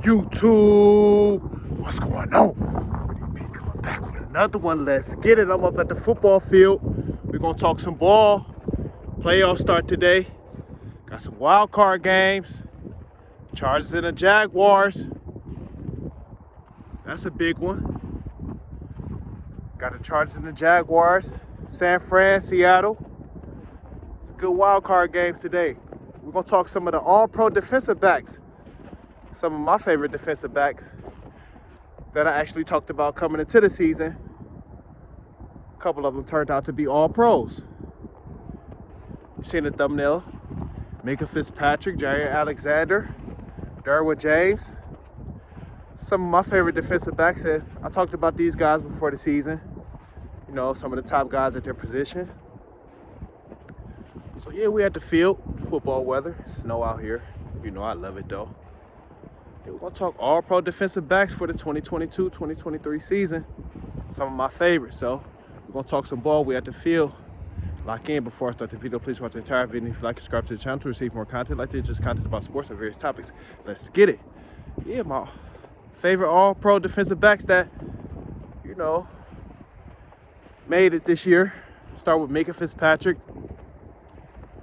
YouTube, what's going on? DP coming back with another one. Let's get it. I'm up at the football field. We're gonna talk some ball. Playoffs start today. Got some wild card games. Chargers and the Jaguars. That's a big one. Got the Chargers and the Jaguars. San Fran, Seattle. It's a good wild card games today. We're gonna talk some of the all-pro defensive backs. Some of my favorite defensive backs that I actually talked about coming into the season. A couple of them turned out to be all pros. You seen the thumbnail. Micah Fitzpatrick, Jair Alexander, Derwin James. Some of my favorite defensive backs. I talked about these guys before the season. You know, some of the top guys at their position. So yeah, we at the field. Football weather. Snow out here. You know I love it though. We're going to talk all-pro defensive backs for the 2022-2023 season. Some of my favorites. So we're going to talk some ball. We at the field. Lock in. Before I start the video, please watch the entire video. If you like, subscribe to the channel to receive more content like this. Just content about sports and various topics. Let's get it. Yeah, my favorite all-pro defensive backs that, you know, made it this year. Start with Micah Fitzpatrick.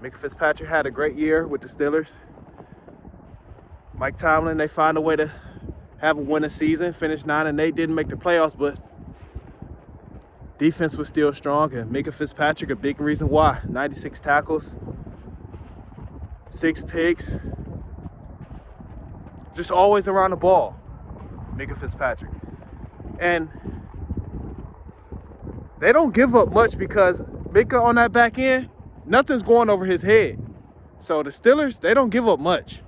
Micah Fitzpatrick had a great year with the Steelers. Mike Tomlin, they found a way to have a winning season, finished 9-8, didn't make the playoffs, but defense was still strong, and Micah Fitzpatrick, a big reason why. 96 tackles, 6 picks, just always around the ball, Micah Fitzpatrick. And they don't give up much because Micah on that back end, nothing's going over his head. So the Steelers, they don't give up much.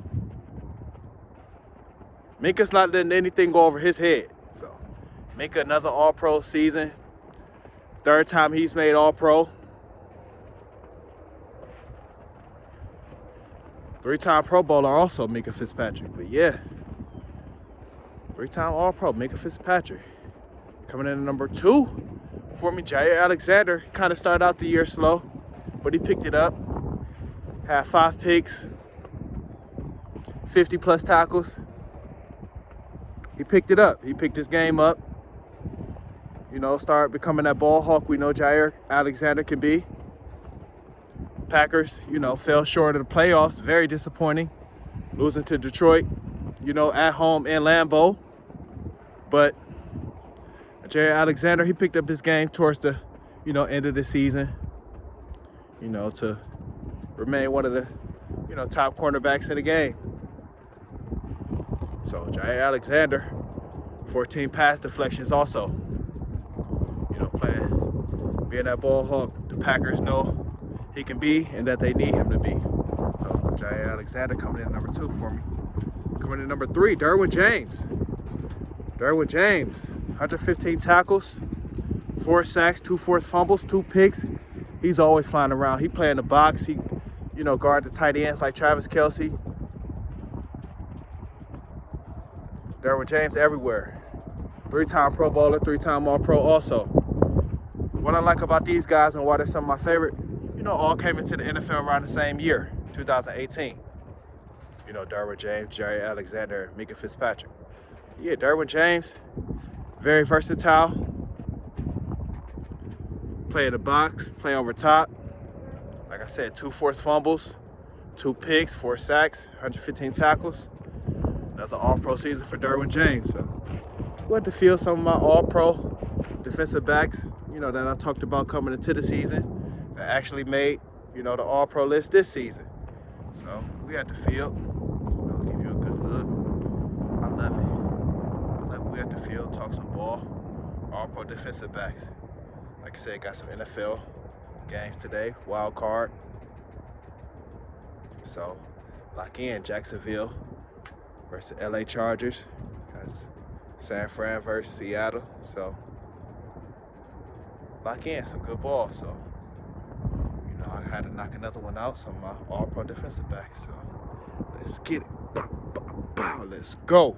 Micah's not letting anything go over his head. So, Micah, another all-pro season. Third time he's made all-pro. 3-time Pro Bowler also, Micah Fitzpatrick. But yeah, 3-time all-pro, Micah Fitzpatrick. Coming in at number 2 for me, Jair Alexander. Kind of started out the year slow, but he picked it up. Had 5 picks, 50-plus tackles. He picked it up. He picked his game up. You know, started becoming that ball hawk we know Jair Alexander can be. Packers, you know, fell short of the playoffs. Very disappointing. Losing to Detroit, you know, at home in Lambeau. But Jair Alexander, he picked up his game towards the, you know, end of the season. You know, to remain one of the, you know, top cornerbacks in the game. So Jair Alexander, 14 pass deflections also. You know, being that ball hawk, the Packers know he can be and that they need him to be. So Jair Alexander coming in at number 2 for me. Coming in at number 3, Derwin James. Derwin James, 115 tackles, 4 sacks, 2 forced fumbles, 2 picks. He's always flying around. He play in the box. He, you know, guard the tight ends like Travis Kelce. Derwin James everywhere. 3-time Pro Bowler, 3-time All-Pro also. What I like about these guys and why they're some of my favorite, you know, all came into the NFL around the same year, 2018. You know, Derwin James, Jair Alexander, Micah Fitzpatrick. Yeah, Derwin James, very versatile. Play in the box, play over top. Like I said, 2 forced fumbles, 2 picks, 4 sacks, 115 tackles. Another all-pro season for Derwin James. So we had to feel some of my all-pro defensive backs, you know, that I talked about coming into the season that actually made, you know, the all-pro list this season. So we had to feel, I'll give you a good look. I love it. We had to feel, talk some ball, all-pro defensive backs. Like I said, got some NFL games today, wild card. So lock in, Jacksonville versus LA Chargers. That's San Fran versus Seattle. So lock in, some good ball. So, you know, I had to knock another one out, some of my all-pro defensive backs. So let's get it. Bow, bow, bow. Let's go.